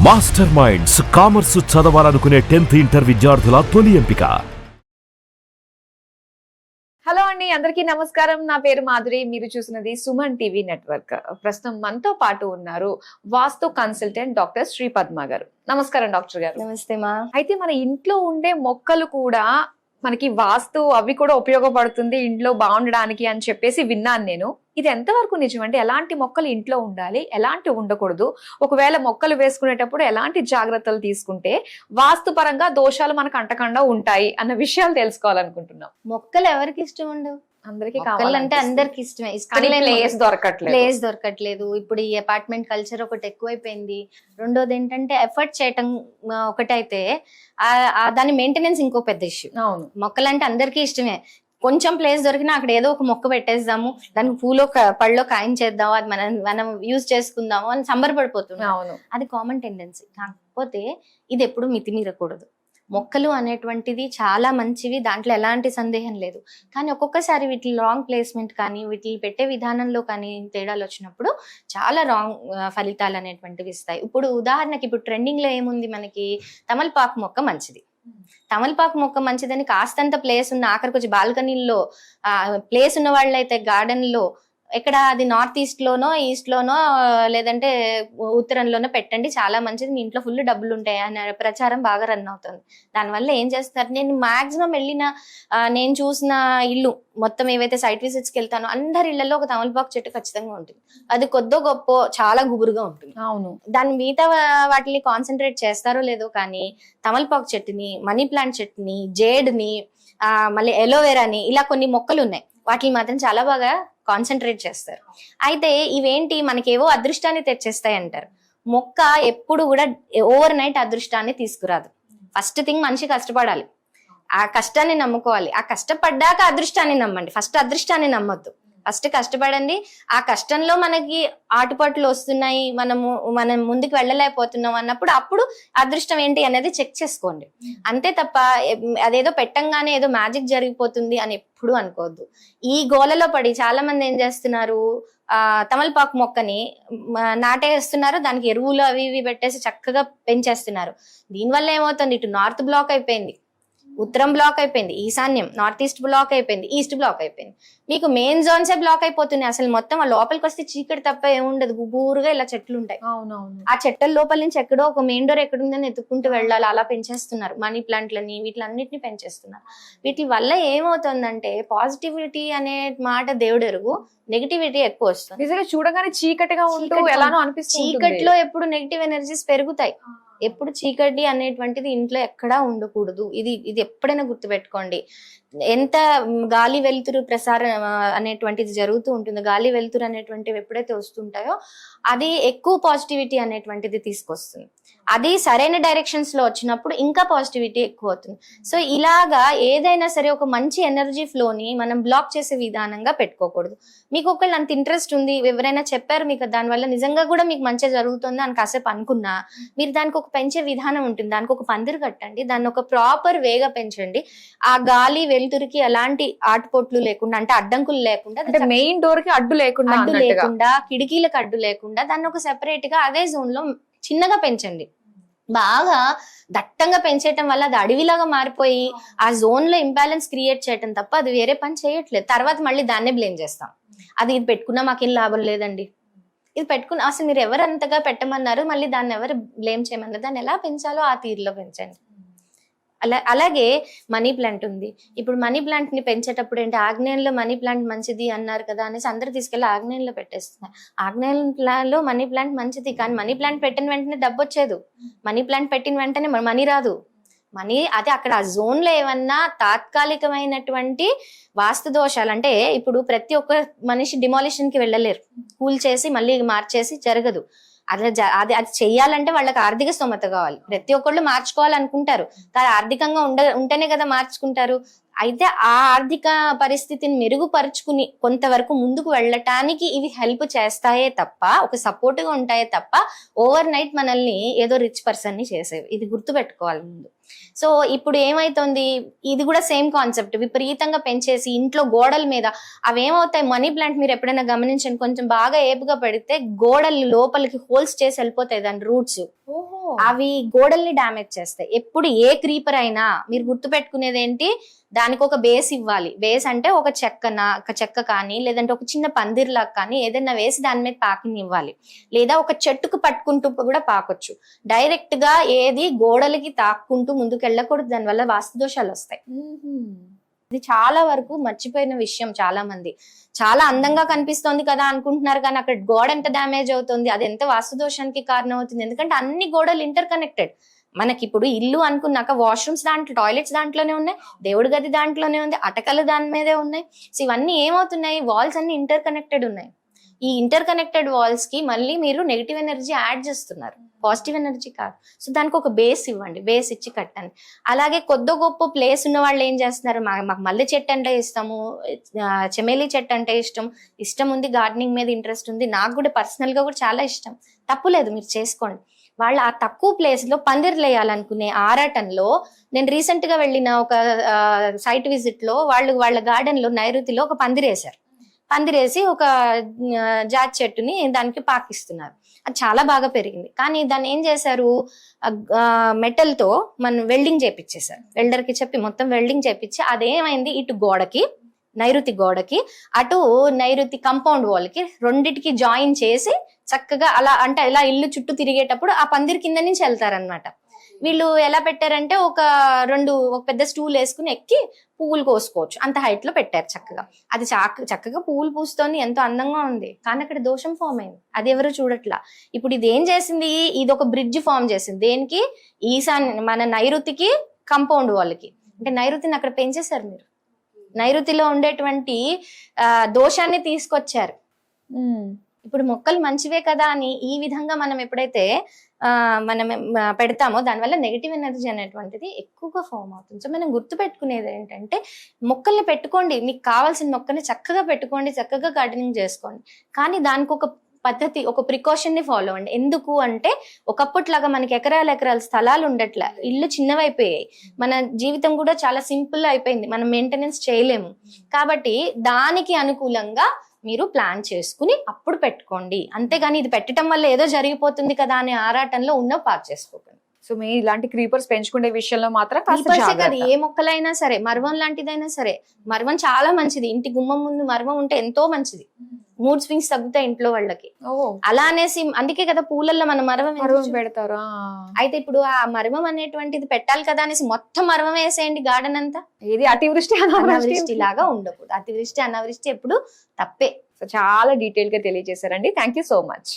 Master minds commerce చదవాలనుకునే 10th inter విద్యార్థుల తొలి ఎంపిక. హలో అండి, అందరికీ నమస్కారం. నా పేరు మాధురి. మీరు చూసినది సుమన్ టీవీ నెట్వర్క్. ప్రస్తుతం మనతో పాటు ఉన్నారు వాస్తు కన్సల్టెంట్ డాక్టర్ శ్రీ పద్మ గారు. నమస్కారం డాక్టర్ గారు. నమస్తే మా. అయితే మన ఇంట్లో ఉండే మొక్కలు కూడా మనకి వాస్తు అవి కూడా ఉపయోగపడుతుంది ఇంట్లో బాగుండడానికి అని చెప్పేసి విన్నాను నేను. ఇది ఎంతవరకు నిజం? అంటే ఎలాంటి మొక్కలు ఇంట్లో ఉండాలి, ఎలాంటి ఉండకూడదు, ఒకవేళ మొక్కలు వేసుకునేటప్పుడు ఎలాంటి జాగ్రత్తలు తీసుకుంటే వాస్తు పరంగా దోషాలు మనకు అంటకుండా ఉంటాయి అన్న విషయాలు తెలుసుకోవాలనుకుంటున్నాం. మొక్కలు ఎవరికి ఇష్టం ఉండవు? అందరికి కావాలంటే అందరికి ఇష్టమే. ప్లేస్ దొరకట్లేదు. ఇప్పుడు ఈ అపార్ట్మెంట్ కల్చర్ ఒకటి ఎక్కువైపోయింది. రెండోది ఏంటంటే ఎఫర్ట్ చేయటం ఒకటైతే దాని మెయింటెనెన్స్ ఇంకో పెద్ద ఇష్యూ. అవును, మొక్కలంటే అందరికీ ఇష్టమే. కొంచెం ప్లేస్ దొరికినా అక్కడ ఏదో ఒక మొక్క పెట్టేద్దాము, దానికి పూలో పళ్ళలో కాయించేద్దాము, అది మనం యూజ్ చేసుకుందాము అని సంబరపడిపోతున్నాం. అవును, అది కామన్ టెండెన్సీ. కాకపోతే ఇది ఎప్పుడు మితిమీరకూడదు. మొక్కలు అనేటువంటిది చాలా మంచివి, దాంట్లో ఎలాంటి సందేహం లేదు. కానీ ఒక్కొక్కసారి వీటి రాంగ్ ప్లేస్మెంట్ కానీ వీటిని పెట్టే విధానంలో కానీ తేడాలు వచ్చినప్పుడు చాలా రాంగ్ ఫలితాలు అనేటువంటివి ఇస్తాయి. ఇప్పుడు ఉదాహరణకి ఇప్పుడు ట్రెండింగ్ లో ఏముంది, మనకి తమలపాకు మొక్క మంచిది. తమలపాకు మొక్క మంచిదని కాస్తంత ప్లేస్ ఉన్న, ఆఖరికి వచ్చి బాల్కనీల్లో ప్లేస్ ఉన్న వాళ్ళైతే గార్డెన్ లో ఎక్కడ అది నార్త్ ఈస్ట్ లోనో ఈస్ట్ లోనో లేదంటే ఉత్తరంలోనో పెట్టండి, చాలా మంచిది, మీ ఇంట్లో ఫుల్ డబ్బులు ఉంటాయి అనే ప్రచారం బాగా రన్ అవుతుంది. దానివల్ల ఏం చేస్తారు, నేను మాక్సిమం వెళ్ళిన నేను చూసిన ఇల్లు మొత్తం ఏవైతే సైట్ విజిట్స్కి వెళ్తానో అందరి ఇళ్లలో ఒక తమలపాకు చెట్టు ఖచ్చితంగా ఉంటుంది. అది కొద్దో గొప్ప చాలా గుబురుగా ఉంటుంది. అవును, దాని మిగతా వాటిని కాన్సన్ట్రేట్ చేస్తారో లేదో కానీ తమలపాకు చెట్టుని, మనీ ప్లాంట్ చెట్టుని, జేడ్ని, మళ్ళీ ఎలోవెరాని, ఇలా కొన్ని మొక్కలు ఉన్నాయి, వాటిని మాత్రం చాలా బాగా కాన్సన్ట్రేట్ చేస్తారు. అయితే ఇవేంటి, మనకేవో అదృష్టాన్ని తెచ్చేస్తాయి అంటారు. మొక్క ఎప్పుడు కూడా ఓవర్ నైట్ అదృష్టాన్ని తీసుకురాదు. ఫస్ట్ థింగ్ మనిషి కష్టపడాలి, ఆ కష్టాన్ని నమ్ముకోవాలి. ఆ కష్టపడ్డాక అదృష్టాన్ని నమ్మండి, ఫస్ట్ అదృష్టాన్ని నమ్మొద్దు. ఫస్ట్ కష్టపడండి, ఆ కష్టంలో మనకి ఆటుపాట్లు వస్తున్నాయి, మనం ముందుకు వెళ్ళలేకపోతున్నాం అన్నప్పుడు అప్పుడు అదృష్టం ఏంటి అనేది చెక్ చేసుకోండి. అంతే తప్ప అదేదో పెట్టంగానే ఏదో మ్యాజిక్ జరిగిపోతుంది అని ఎప్పుడు అనుకోవద్దు. ఈ గోలలో పడి చాలా మంది ఏం చేస్తున్నారు, తమలపాకు మొక్కని నాటేస్తున్నారు, దానికి ఎరువులు అవి ఇవి పెట్టేసి చక్కగా పెంచేస్తున్నారు. దీనివల్ల ఏమవుతుంది, ఇటు నార్త్ బ్లాక్ అయిపోయింది, ఉత్తరం బ్లాక్ అయిపోయింది, ఈశాన్యం నార్త్ ఈస్ట్ బ్లాక్ అయిపోయింది, ఈస్ట్ బ్లాక్ అయిపోయింది. మీకు మెయిన్ జోన్సే బ్లాక్ అయిపోతున్నాయి. అసలు మొత్తం లోపలికి వస్తే చీకటి తప్ప ఏముండదు, గుబూరుగా ఇలా చెట్లు ఉంటాయి. ఆ చెట్ల లోపల నుంచి ఎక్కడో ఒక మెయిన్ డోర్ ఎక్కడుందని ఎత్తుకుంటూ వెళ్ళాలి, అలా పెంచేస్తున్నారు. మనీ ప్లాంట్లని వీటిలన్నిటిని పెంచేస్తున్నారు. వీటి వల్ల ఏమవుతుందంటే పాజిటివిటీ అనే మాట దేవుడు ఎరుగు, నెగిటివిటీ ఎక్కువ వస్తుంది. నిజంగా చూడగానే చీకటిగా ఉంటూ ఎలానో అనిపిస్తుంది. చీకట్లో ఎప్పుడు నెగిటివ్ ఎనర్జీస్ పెరుగుతాయి. ఎప్పుడు చీకటి అనేటువంటిది ఇంట్లో ఎక్కడా ఉండకూడదు. ఇది ఎప్పుడైనా గుర్తుపెట్టుకోండి. ఎంత గాలి వెలుతురు ప్రసారం అనేటువంటిది జరుగుతూ ఉంటుంది, గాలి వెలుతురు అనేటువంటివి ఎప్పుడైతే వస్తుంటాయో అది ఎక్కువ పాజిటివిటీ అనేటువంటిది తీసుకొస్తుంది. అది సరైన డైరెక్షన్స్ లో వచ్చినప్పుడు ఇంకా పాజిటివిటీ ఎక్కువ అవుతుంది. సో ఇలాగా ఏదైనా సరే ఒక మంచి ఎనర్జీ ఫ్లోని మనం బ్లాక్ చేసే విధానంగా పెట్టుకోకూడదు. మీకు ఒకళ్ళు అంత ఇంట్రెస్ట్ ఉంది, ఎవరైనా చెప్పారు మీకు దానివల్ల నిజంగా కూడా మీకు మంచిగా జరుగుతుంది అని కాసేపు అనుకున్నా, మీరు దానికి ఒక పెంచే విధానం ఉంటుంది, దానికి ఒక పందిరి కట్టండి, దాన్ని ఒక ప్రాపర్ వేగా పెంచండి. ఆ గాలి వెలుతురికి ఎలాంటి ఆటుపోట్లు లేకుండా, అంటే అడ్డంకులు లేకుండా, మెయిన్ డోర్ కి అడ్డు లేకుండా, కిటికీలకు అడ్డు లేకుండా దాన్ని ఒక సెపరేట్ గా అదే జోన్ లో చిన్నగా పెంచండి. బాగా దట్టంగా పెంచేయటం వల్ల అది అడవిలాగా మారిపోయి ఆ జోన్ లో ఇంబ్యాలెన్స్ క్రియేట్ చేయటం తప్ప అది వేరే పని చేయట్లేదు. తర్వాత మళ్ళీ దాన్నే బ్లేమ్ చేస్తాం, అది ఇది పెట్టుకున్నా మాకేం లాభం లేదండి, ఇది పెట్టుకున్న అసలు మీరు ఎవరు అంతగా పెట్టమన్నారు, మళ్ళీ దాన్ని ఎవరు బ్లేమ్ చేయమన్నారు, దాన్ని ఎలా పెంచాలో ఆ తీరులో పెంచండి. అలాగే మనీ ప్లాంట్ ఉంది. ఇప్పుడు మనీ ప్లాంట్ ని పెంచేటప్పుడు ఏంటి, ఆగ్నేయంలో మనీ ప్లాంట్ మంచిది అన్నారు కదా అనేసి అందరు తీసుకెళ్లి ఆగ్నేయంలో పెట్టేస్తున్నారు. ఆగ్నేయంలో మనీ ప్లాంట్ మంచిది, కానీ మనీ ప్లాంట్ పెట్టిన వెంటనే డబ్బు వచ్చేది, మనీ ప్లాంట్ పెట్టిన వెంటనే మనీ రాదు. మనీ అదే అక్కడ ఆ జోన్ లో ఏమన్నా తాత్కాలికమైనటువంటి వాస్తు దోషాలు, అంటే ఇప్పుడు ప్రతి ఒక్క మనిషి డిమాలిషన్ కి వెళ్ళలేరు, కూల్ చేసి మళ్ళీ మార్చేసి జరగదు. అది చెయ్యాలంటే వాళ్ళకి ఆర్థిక స్తోమత కావాలి. ప్రతి ఒక్కళ్ళు మార్చుకోవాలనుకుంటారు, కానీ ఆర్థికంగా ఉంటేనే కదా మార్చుకుంటారు. అయితే ఆ ఆర్థిక పరిస్థితిని మెరుగుపరుచుకుని కొంతవరకు ముందుకు వెళ్ళటానికి ఇవి హెల్ప్ చేస్తాయే తప్ప, ఒక సపోర్ట్ గా ఉంటాయే తప్ప ఓవర్ నైట్ మనల్ని ఏదో రిచ్ పర్సన్ ని చేసేవి. ఇది గుర్తు పెట్టుకోవాలి ముందు. సో ఇప్పుడు ఏమైతుంది, ఇది కూడా సేమ్ కాన్సెప్ట్, విపరీతంగా పెంచేసి ఇంట్లో గోడల మీద అవేమవుతాయి, మనీ ప్లాంట్ మీరు ఎప్పుడైనా గమనించండి, కొంచెం బాగా ఏపుగా పెడితే గోడలు లోపలికి హోల్స్ చేసి వెళ్ళిపోతాయి దాని రూట్స్. అవి గోడల్ని డ్యామేజ్ చేస్తాయి. ఎప్పుడు ఏ క్రీపర్ అయినా మీరు గుర్తు పెట్టుకునేది ఏంటి, దానికి ఒక బేస్ ఇవ్వాలి. బేస్ అంటే ఒక చెక్క కానీ, లేదంటే ఒక చిన్న పందిర్లాగా కానీ ఏదైనా వేసి దాని మీద పాకిని ఇవ్వాలి. లేదా ఒక చెట్టుకు పట్టుకుంటూ కూడా పాకొచ్చు. డైరెక్ట్ గా ఏది గోడలకి తాక్కుంటూ ముందుకు వెళ్ళకూడదు, దానివల్ల వాస్తు దోషాలు వస్తాయి. ఇది చాలా వరకు మర్చిపోయిన విషయం. చాలా మంది చాలా అందంగా కనిపిస్తోంది కదా అనుకుంటున్నారు, కానీ అక్కడ గోడ ఎంత డ్యామేజ్ అవుతుంది, అది ఎంత వాస్తు దోషానికి కారణం అవుతుంది. ఎందుకంటే అన్ని గోడలు ఇంటర్ కనెక్టెడ్. మనకి ఇప్పుడు ఇల్లు అనుకున్నాక వాష్రూమ్స్ దాంట్లో, టాయిలెట్స్ దాంట్లోనే ఉన్నాయి, దేవుడి గది దాంట్లోనే ఉంది, అటకలు దాని మీదే ఉన్నాయి. సో ఇవన్నీ ఏమవుతున్నాయి, వాల్స్ అన్ని ఇంటర్ కనెక్టెడ్ ఉన్నాయి. ఈ ఇంటర్ కనెక్టెడ్ వాల్స్ కి మళ్ళీ మీరు నెగిటివ్ ఎనర్జీ యాడ్ చేస్తున్నారు, పాజిటివ్ ఎనర్జీ కాదు. సో దానికి ఒక బేస్ ఇవ్వండి, బేస్ ఇచ్చి కట్టండి. అలాగే కొద్ది గొప్ప ప్లేస్ ఉన్న వాళ్ళు ఏం చేస్తున్నారు, మాకు మల్లె చెట్టు అంటే ఇష్టము, చెమేలి చెట్టు అంటే ఇష్టం ఉంది, గార్డెనింగ్ మీద ఇంట్రెస్ట్ ఉంది, నాకు కూడా పర్సనల్ గా కూడా చాలా ఇష్టం, తప్పులేదు, మీరు చేసుకోండి. వాళ్ళు ఆ తక్కువ ప్లేస్ లో పందిర్లు వేయాలనుకునే ఆరాటంలో, నేను రీసెంట్ గా వెళ్ళిన ఒక సైట్ విజిట్ లో వాళ్ళ గార్డెన్ లో నైరుతిలో ఒక పందిరేశారు. పందిరేసి ఒక జాతి చెట్టుని దానికి పాకిస్తున్నారు. అది చాలా బాగా పెరిగింది. కానీ దాన్ని ఏం చేశారు, మెటల్ తో మనం వెల్డింగ్ చేపించేశారు. వెల్డర్ కి చెప్పి మొత్తం వెల్డింగ్ చేపించి అదేమైంది, ఇటు గోడకి, నైరుతి గోడకి, అటు నైరుతి కంపౌండ్ వాల్ కి రెండిటికి జాయిన్ చేసి చక్కగా అలా, అంటే ఇలా ఇల్లు చుట్టూ తిరిగేటప్పుడు ఆ పందిరి కింద నుంచి వెళ్తారనమాట. వీళ్ళు ఎలా పెట్టారంటే ఒక పెద్ద స్టూల్ వేసుకుని ఎక్కి పువ్వులు కోసుకోవచ్చు, అంత హైట్ లో పెట్టారు చక్కగా. అది చక్కగా పువ్వులు పూస్తోంది, ఎంతో అందంగా ఉంది. కానీ అక్కడ దోషం ఫామ్ అయింది, అది ఎవరు చూడట్లా. ఇప్పుడు ఇది ఏం చేసింది, ఇది ఒక బ్రిడ్జ్ ఫామ్ చేసింది. దేనికి, మన నైరుతికి కంపౌండ్ వాళ్ళకి. అంటే నైరుతిని అక్కడ పెంచేశారు మీరు, నైరుతిలో ఉండేటువంటి దోషాన్ని తీసుకొచ్చారు. ఇప్పుడు మొక్కలు మంచివే కదా అని ఈ విధంగా మనం ఎప్పుడైతే మనం పెడతామో దానివల్ల నెగిటివ్ ఎనర్జీ అనేటువంటిది ఎక్కువగా ఫామ్ అవుతుంది. సో మనం గుర్తు పెట్టుకునేది ఏంటంటే, మొక్కల్ని పెట్టుకోండి, మీకు కావాల్సిన మొక్కని చక్కగా పెట్టుకోండి, చక్కగా గార్డెనింగ్ చేసుకోండి. కానీ దానికి ఒక పద్ధతి, ఒక ప్రికాషన్ ని ఫాలో అవ్వండి. ఎందుకు అంటే, ఒకప్పట్లాగా మనకి ఎకరాల స్థలాలు ఉండట్లే, ఇల్లు చిన్నవైపోయాయి, మన జీవితం కూడా చాలా సింపుల్ అయిపోయింది, మనం మెయింటెనెన్స్ చేయలేము. కాబట్టి దానికి అనుకూలంగా మీరు ప్లాన్ చేసుకుని అప్పుడు పెట్టుకోండి. అంతేగాని ఇది పెట్టడం వల్ల ఏదో జరిగిపోతుంది కదా అనే ఆరాటంలో పార్క్ చేసుకోకండి. సో మీ ఇలాంటి క్రీపర్స్ పెంచుకునే విషయంలో మాత్రం కాదు, ఏ మొక్కలైనా సరే, మర్వం లాంటిదైనా సరే, మర్వం చాలా మంచిది. ఇంటి గుమ్మం ముందు మర్వం ఉంటే ఎంతో మంచిది, మూడ్ స్వింగ్స్ తగ్గుతాయి ఇంట్లో వాళ్ళకి. అలా అనేసి అందుకే కదా పూలల్లో మన మర్వం పెడతారు. అయితే ఇప్పుడు ఆ మర్వం అనేటువంటిది పెట్టాలి కదా అనేసి మొత్తం మర్వం వేసేయండి గార్డెన్ అంతా. ఇది అతివృష్టి అనావృష్టి లాగా ఉండకూడదు. అతివృష్టి అనావృష్టి ఎప్పుడు తప్పే. సో చాలా డీటెయిల్ గా తెలియజేశారండి. Thank you so much.